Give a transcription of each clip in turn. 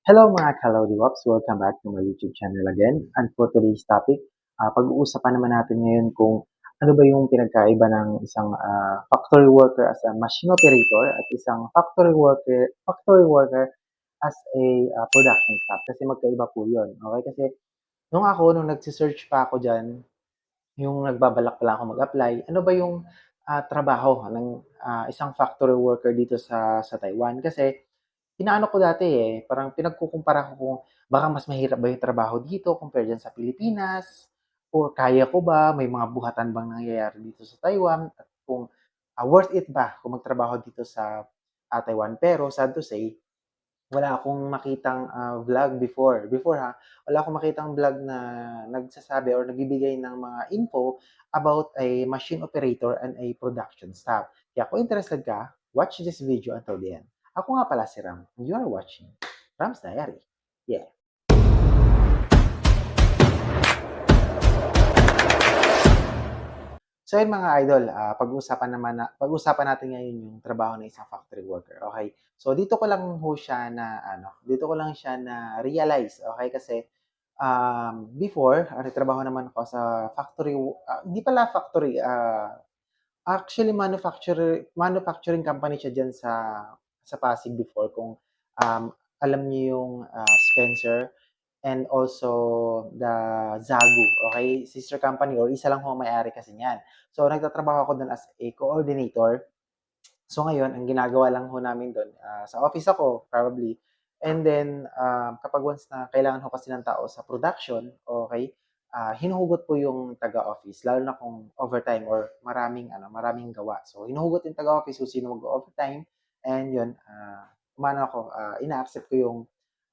Hello mga Kalodiwops! Welcome back to my YouTube channel again. And for today's topic, pag-uusapan naman natin ngayon kung ano ba yung pinagkaiba ng isang factory worker as a machine operator at isang factory worker as a production staff. Kasi magkaiba po yun. Okay? Kasi nung nagsisearch pa ako dyan, yung nagbabalak pala ako mag-apply, ano ba yung trabaho ng isang factory worker dito sa Taiwan? Kasi inaano ko dati parang pinagkukumpara ko kung baka mas mahirap ba yung trabaho dito compare diyan sa Pilipinas, or kaya ko ba, may mga buhatan bang nangyayari dito sa Taiwan, at kung worth it ba kung magtrabaho dito sa Taiwan. Pero sad to say, wala akong makitang vlog before wala akong makitang vlog na nagsasabi or nagbibigay ng mga info about a machine operator and a production staff. Kaya kung interested ka, watch this video until the end. Ako nga pala si Ram, and you are watching Ram's Diary. Yeah. So yun mga idol, pag-uusapan natin ngayon yung trabaho ng isang factory worker, okay? So dito ko lang siya na realize, okay? Kasi before, nagtrabaho naman ako sa factory, hindi pala factory, actually manufacturing company siya diyan sa Pasig before, kung alam niyo yung Spencer and also the Zagu, okay? Sister company or isa lang ho ang may-ari kasi niyan. So nagtatrabaho ako doon as a coordinator. So ngayon, ang ginagawa lang ho namin doon, sa office ako probably, and then kapag once na kailangan ho kasi ng tao sa production, okay, hinuhugot po yung taga-office, lalo na kung overtime or maraming gawa. So hinuhugot yung taga-office kung sino mag-overtime, and yun, ina-accept ko yung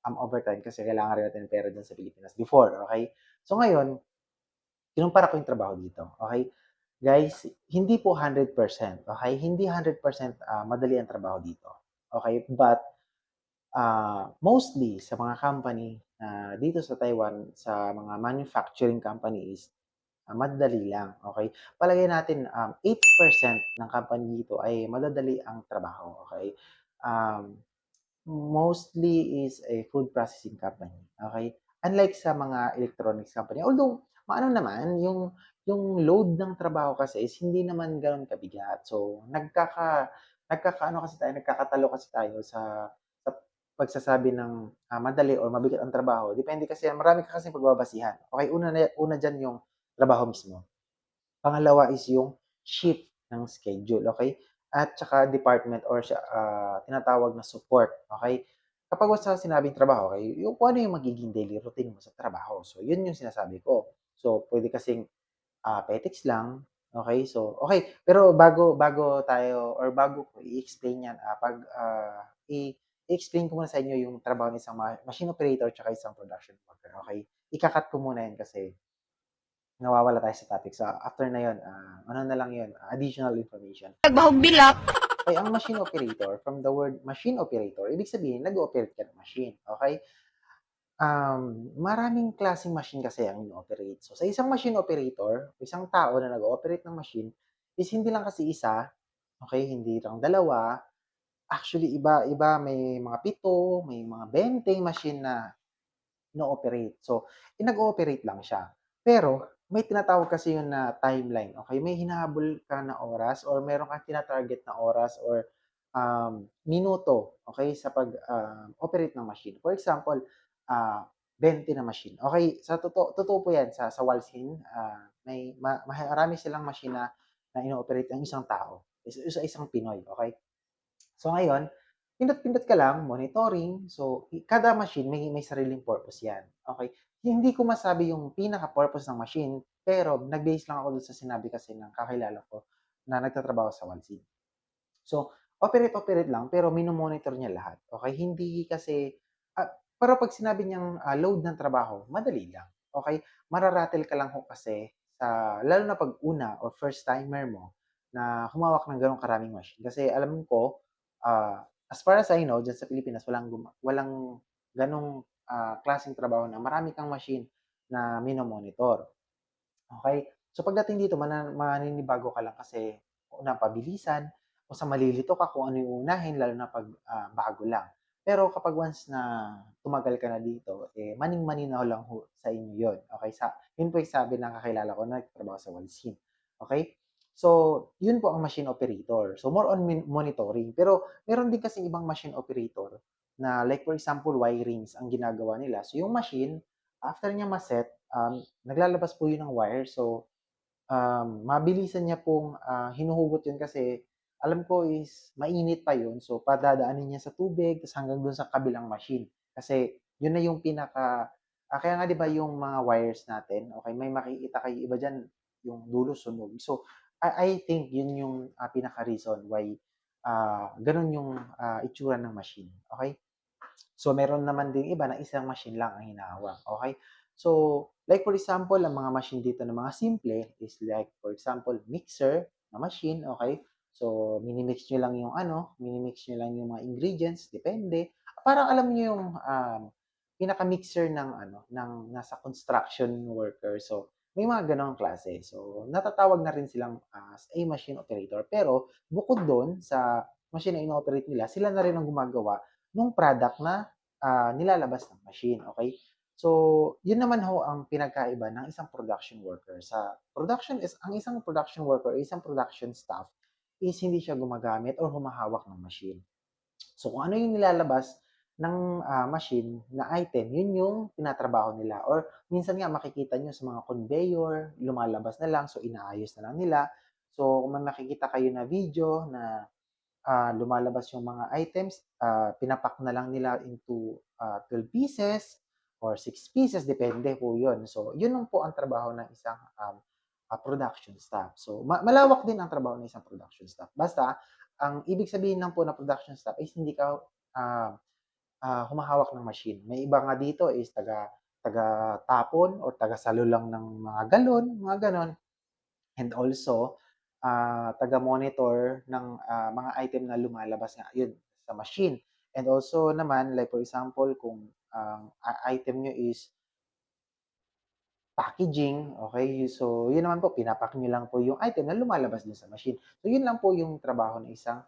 overtime kasi kailangan rin natin ng pera dyan sa Pilipinas before, okay? So ngayon, kinumpara ko yung trabaho dito, okay? Guys, hindi po 100%, okay? Hindi 100% madali ang trabaho dito. Okay? But mostly sa mga company dito sa Taiwan, sa mga manufacturing companies, madali lang, okay? Palagay natin 80% ng company dito ay madadali ang trabaho, okay? Um, Mostly is a food processing company, okay? Unlike sa mga electronics company, although maano naman yung load ng trabaho kasi is hindi naman gano'n kabigat. So nagkakatalo kasi tayo sa pagsasabi ng madali or mabigat ang trabaho. Depende kasi marami ka kasing pagbabasihan. Okay, una diyan yung trabaho mismo. Pangalawa is yung shift ng schedule, okay? At saka department or tinatawag na support, okay? Kapag sa sinabing trabaho, okay, yung kung ano yung magiging daily routine mo sa trabaho. So, yun yung sinasabi ko. So, pwede kasing petics lang, okay? So, okay, pero bago tayo or bago ko i-explain yan, i-explain ko muna sa inyo yung trabaho ng isang machine operator at isang production worker, okay? Ikakat ko muna yan kasi nawawala tayo sa topic. So, after na yun, ano na lang yun, additional information. Nagbahog bilak. Okay, ang machine operator, from the word machine operator, ibig sabihin, nag-ooperate ka ng machine. Okay? Maraming klaseng machine kasi ang ino-operate. So, sa isang machine operator, isang tao na nag-ooperate ng machine, is hindi lang kasi isa, okay, hindi lang dalawa. Actually, iba, may mga 7, may mga 20 machine na ino-operate. So, nag-ooperate lang siya. Pero, may tinatawag kasi yun na timeline, okay? May hinahabol ka na oras or meron kang tina-target na oras or minuto, okay, sa pag-operate ng machine. For example, 20 na machine. Okay, sa totoo po yan, sa Walsin, marami silang machine na ino-operate ng isang tao, isang Pinoy, okay? So ngayon, pindot-pindot ka lang, monitoring. So, kada machine may sariling purpose yan. Okay? Hindi ko masabi yung pinaka-purpose ng machine, pero nag-base lang ako dun sa sinabi kasi ng kakilala ko na nagtatrabaho sa Walsin. So, operate lang, pero minomonitor niya lahat. Okay? Hindi kasi, pero pag sinabi niyang load ng trabaho, madali lang. Okay? Mararatel ka lang ho kasi, lalo na pag una or first timer mo na humawak ng ganong karaming machine. Kasi alam ko, as far as I know, dyan sa Pilipinas, walang ganong klaseng trabaho na marami kang machine na minomonitor. Okay? So pagdating dito, maninibago ka lang kasi una, pabilisan, o sa malilito ka kung ano yung unahin, lalo na pag bago lang. Pero kapag once na tumagal ka na dito, eh, maning-maninaw lang ho sa inyo 'yon, okey? Yun po yung sabi ng kakilala ko na nagtatrabaho sa Walsin, okey? So, yun po ang machine operator. So, more on monitoring. Pero meron din kasing ibang machine operator na like for example, wirings ang ginagawa nila. So, yung machine, after niya ma-set, naglalabas po yun ng wire. So, mabilisan niya pong, hinuhugot 'yun kasi alam ko is mainit pa 'yun, so padadaanin niya sa tubig ta's hanggang dun sa kabilang machine. Kasi 'yun na yung kaya nga 'di ba yung mga wires natin, okey, may makikita kayo iba diyan yung dulo sunog. So, I think 'yun yung, pinaka-reason why, gano'n yung, itsura ng machine, okey? So, meron naman ding iba na isang machine lang ang hinahawak, okey? So, like for example, ang mga machine dito na mga simple is like for example, mixer na machine, okey? So, mini-mix niyo lang yung mga ingredients, depende. Parang alam niyo yung, pinaka-mixer ng ng nasa construction worker. So, may mga gano'ng klase. So, natatawag na rin silang as a machine operator. Pero bukod dun sa machine na ino-operate nila, sila na rin ang gumagawa nung product na, nilalabas ng machine, okey? So, yun naman ho ang pinagkaiba ng isang production worker. Ang isang production worker, isang production staff is hindi siya gumagamit or humahawak ng machine. So, kung ano yung nilalabas ng, machine na item, yun yung tinatrabaho nila or minsan nga makikita niyo sa mga conveyor, lumalabas na lang, so inaayos na lang nila. So, kung may makikita kayo na video na lumalabas yung mga items, pinapak na lang nila into 12 pieces or 6 pieces, depende po yun. So, yun lang po ang trabaho ng isang production staff. So, malawak din ang trabaho ng isang production staff. Basta, ang ibig sabihin lang po ng production staff is hindi ka uh, humahawak ng machine. May iba nga dito is taga tapon or taga salo lang ng mga galon, mga ganon. And also, taga-monitor ng, mga item na lumalabas nga, yun, sa machine. And also naman, like for example, kung ang item niyo is packaging, okay. So, yun naman po, pinapack niyo lang po yung item na lumalabas dun sa machine. So, yun lang po yung trabaho ng isang,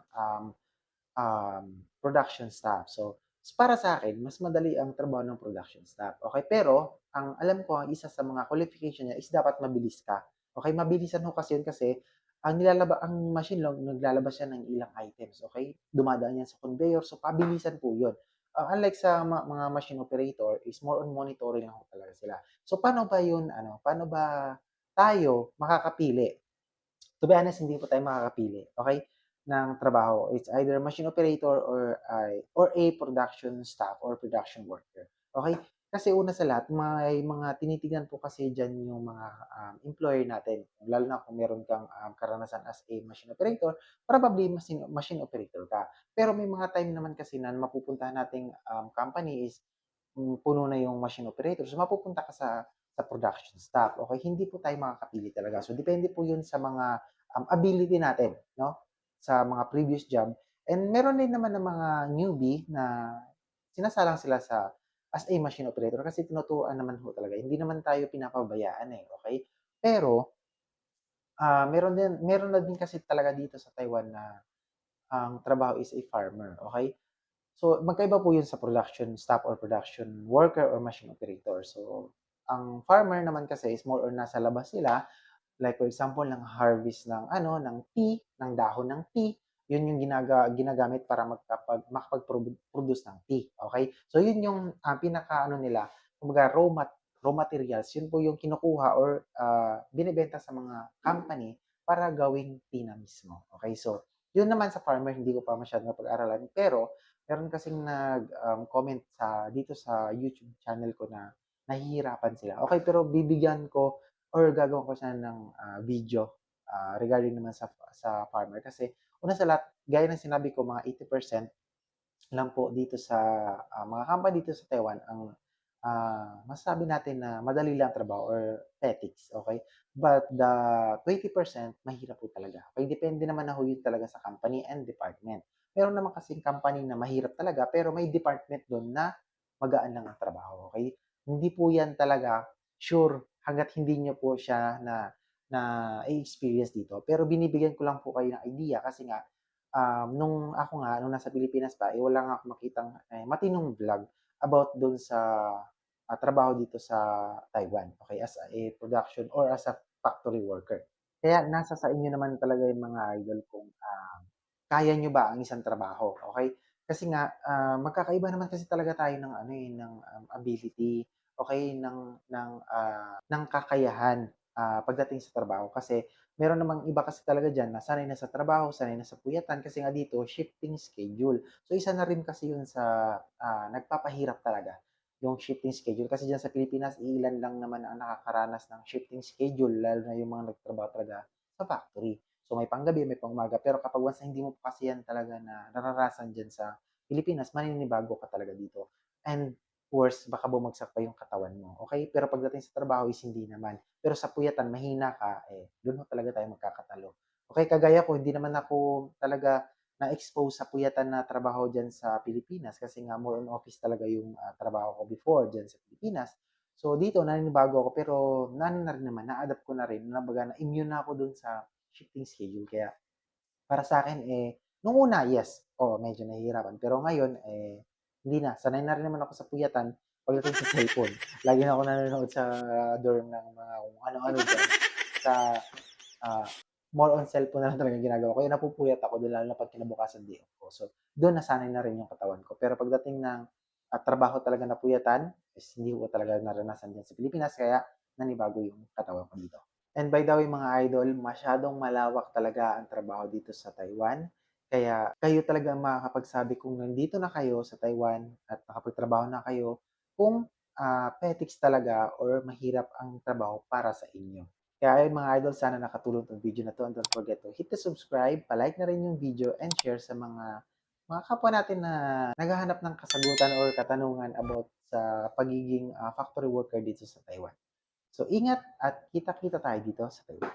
production staff. So, para sa akin mas madali ang trabaho ng production staff, okay. Pero ang alam ko, ang isa sa mga qualification niya is dapat mabilis ka, okay. Mabilisan ho kasi yun kasi ang machine lang naglalabas siya ng ilang items, okay. Dumadaan yan sa conveyor, so pabilisan po yun. Unlike sa mga machine operator is more on monitoring lang ho talaga sila. So, paano ba tayo makakapili? To be honest, hindi po tayo makakapili, okay, ng trabaho. It's either machine operator or a production staff or production worker, okay. Kasi una sa lahat, may mga tinitignan po kasi diyan yung mga, employer natin, lalo na kung meron kang, karanasan as a machine operator, probably machine operator ka. Pero may mga time naman kasi na mapupuntahan nating, company is puno na yung machine operator. So, mapupunta ka sa production staff, okay. Hindi po tayo makakapili talaga. So, depende po yun sa mga, ability natin, 'no, sa mga previous job. And meron din naman ng mga newbie na sinasalang sila as a machine operator kasi tinuturuan naman ho talaga. Hindi naman tayo pinapabayaan, eh, okay. Pero, meron na din kasi talaga dito sa Taiwan na ang trabaho is a farmer, okay. So, magkaiba po 'yun sa production staff or production worker or machine operator. So, ang farmer naman kasi is more or nasa labas sila, like for example, nang-harvest ng tea, ng dahon ng tea. 'Yun yung ginagamit para makapag-produce ng tea, okay. So, 'yun yung, pinaka-ano nila, kumbaga raw materials, 'yun po yung kinukuha or, binebenta sa mga company para gawing tea na mismo, okay. So, 'yun naman sa farmer hindi ko pa masyadong napag-aralan, pero meron kasing comment dito sa YouTube channel ko na nahihirapan sila. Okay, pero bibigyan ko or gagawan ko siya ng, video, regarding naman sa farmer kasi una sa lahat, gaya ng sinabi ko mga 80% lang po dito sa, mga company dito sa Taiwan ang, masasabi natin na madali lang trabaho or ethics, okay. But the 20% mahirap po talaga, okey, depende naman na ho yun talaga sa company and department. Meron naman kasing company na mahirap talaga pero may department dun na magaan lang ang trabaho, okey. Hindi po yan talaga sure hangga't hindi niyo po siya na i-experience dito. Pero binibigyan ko lang po kayo ng idea kasi nga nung ako nga, nung nasa Pilipinas pa, wala nga akong makitang, matinong vlog about dun sa, trabaho dito sa Taiwan, okey, as a production or as a factory worker. Kaya nasa sa inyo naman talaga yung mga idol kung, kaya niyo ba ang isang trabaho, okey? Kasi nga, magkakaiba naman kasi talaga tayo ng ano, ng, ability, okey, ng kakayahan, pagdating sa trabaho. Kasi meron namang iba kasi talaga diyan na sanay na sa trabaho, sanay na sa puyatan kasi nga dito shifting schedule. So, isa na rin kasi yun sa, nagpapahirap talaga, yung shifting schedule. Kasi diyan sa Pilipinas, iilan lang naman ang nakakaranas ng shifting schedule lalo na yung mga nagtatrabaho talaga sa factory. So, may panggabi, may pang-umaga, pero kapag once na hindi mo pa kasi yan talaga na naranasan diyan sa Pilipinas, maninibago ka talaga dito. And worse, baka bumagsak pa yung katawan mo, okey? Pero pagdating sa trabaho is hindi naman. Pero sa puyatan mahina ka, dun ho talaga tayo magkakatalo. Okey, kagaya ko hindi naman ako talaga na-expose sa puyatan na trabaho diyan sa Pilipinas kasi nga more on office talaga yung, trabaho ko before diyan sa Pilipinas. So dito naninibago ako pero na-ano na rin naman, na-adapt ko na rin, kumbaga na-immune na ako dun sa shifting schedule kaya para sa'kin, nung una yes, oo medyo nahihirapan pero ngayon, hindi na, sanay na rin naman ako sa puyatan pagdating sa cellphone. Lagi na ako nanonood sa dorm ng mga kung ano-ano diyan sa, ah, more on cellphone na lang talaga yung ginagawa ko, kaya napupuyat ako dun lalo na 'pag kinabukasan day off ko. So, dun nasanay na rin yung katawan ko. Pero pagdating ng, trabaho talaga na puyatan is hindi ko talaga naranasan diyan sa Pilipinas kaya nanibago yung katawan ko dito. And by the way mga idol, masyadong malawak talaga ang trabaho dito sa Taiwan. Kaya kayo talaga ang makakapagsabi kung nandito na kayo sa Taiwan at nakapagtrabaho na kayo kung, petiks talaga or mahirap ang trabaho para sa inyo. Kaya ayun mga idol, sana nakatulong 'tong video na 'to and don't forget to hit the subscribe, pa-like na rin yung video and share sa mga kapwa natin na naghahanap ng kasagutan or katanungan about sa pagiging, factory worker dito sa Taiwan. So ingat at kita-kita tayo dito sa Taiwan.